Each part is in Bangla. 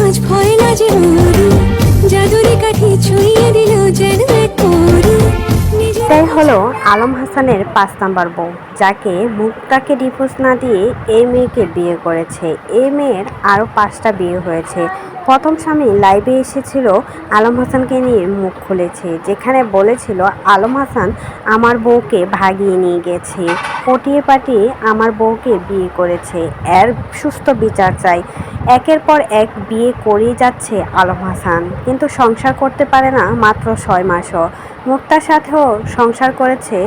আজ ভয় না যে মরু, জাদুরি কাঠি ছুঁয়ে দিল যেন এক মরু। এটাই হলো আলম হাসানের ৫ নাম্বার বউ, যাকে মুক্তাকে ডিভোর্স না দিয়ে এই মেয়েকে বিয়ে করেছে। এই মেয়ের আরও ৫টা বিয়ে হয়েছে। প্রথম স্বামী লাইভে এসেছিল, আলম হাসানকে নিয়ে মুখ খুলেছে, যেখানে বলেছিল আলম হাসান আমার বউকে ভাগিয়ে নিয়ে গেছে, পটিয়ে পাটিয়ে আমার বউকে বিয়ে করেছে, এর সুস্থ বিচার চাই। একের পর এক বিয়ে করেই যাচ্ছে আলম হাসান, কিন্তু সংসার করতে পারে না মাত্র ৬ মাসও। মুক্তার সাথেও সংসার করেছে,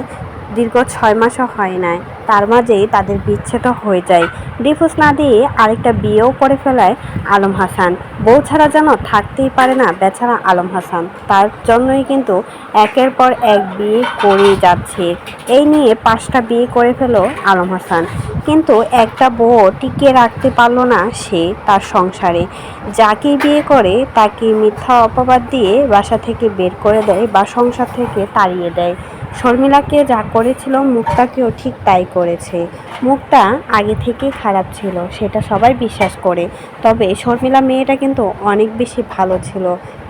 দীর্ঘ ৬ মাসও হয় নাই, তার মাঝেই তাদের বিচ্ছেদও হয়ে যায়। ডিভোর্স না দিয়ে আরেকটা বিয়েও করে ফেলায় আলম হাসান। বউ ছাড়া যেন থাকতেই পারে না বেচারা আলম হাসান, তার জন্যই কিন্তু একের পর এক বিয়ে করেই যাচ্ছে। এই নিয়ে ৫টা বিয়ে করে ফেল আলম হাসান, কিন্তু একটা বউ টিকিয়ে রাখতে পারলো না সে তার সংসারে। যাকে বিয়ে করে তাকে মিথ্যা অপবাদ দিয়ে বাসা থেকে বের করে দেয় বা সংসার থেকে তাড়িয়ে দেয়। শর্মিলাকে যা করেছিল মুক্তাকেও ঠিক তাই করেছে। মুক্তা আগে থেকেই খারাপ ছিল, সেটা সবাই বিশ্বাস করে, তবে শর্মিলা মেয়েটা কিন্তু অনেক বেশি ভালো ছিল,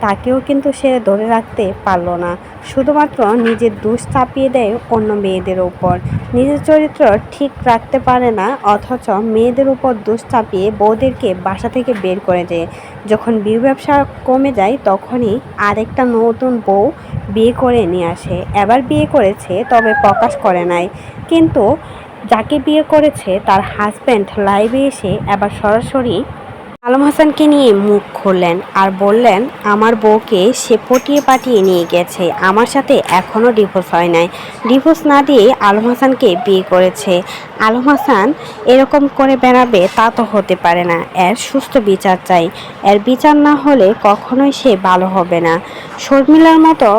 তাকেও কিন্তু সে ধরে রাখতে পারলো না। শুধুমাত্র নিজের দোষ চাপিয়ে দেয় অন্য মেয়েদের উপর, নিজের চরিত্র ঠিক রাখতে পারে না, অথচ মেয়েদের উপর দোষ চাপিয়ে বউদেরকে বাসা থেকে বের করে দেয়। যখন বিয়ে ব্যবসা কমে যায় তখনই আরেকটা নতুন বউ বিয়ে করে নিয়ে আসে। এবার বিয়ে করেছে, তবে প্রকাশ করে নাই, কিন্তু যাকে বিয়ে করেছে তার হাজব্যান্ড লাইভে এসে এবার সরাসরি আলম হাসানকে নিয়ে মুখ খুললেন আর বললেন আমার বউকে সে পটিয়ে পাঠিয়ে নিয়ে গেছে, আমার সাথে এখনও ডিভোর্স হয় নাই, ডিভোর্স না দিয়ে আলম হাসানকে বিয়ে করেছে। আলম হাসান এরকম করে বেড়াবে তা তো হতে পারে না, এর সুস্থ বিচার চাই, এর বিচার না হলে কখনোই সে ভালো হবে না। শর্মিলার মতো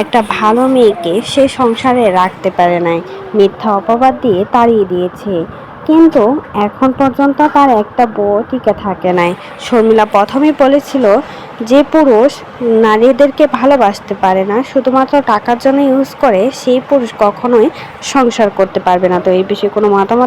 একটা ভালো মেয়েকে সে সংসারে রাখতে পারে নাই, মিথ্যা অপবাদ দিয়ে তাড়িয়ে দিয়েছে, কিন্তু এখন পর্যন্ত তার একটা বউ টিকে থাকে নাই। শর্মিলা প্রথমেই বলেছিল যে পুরুষ নারীদেরকে ভালোবাসতে পারে না, শুধুমাত্র টাকার জন্য ইউজ করে, সেই পুরুষ কখনোই সংসার করতে পারবে না। তো এই বিষয়ে কোনো মতামত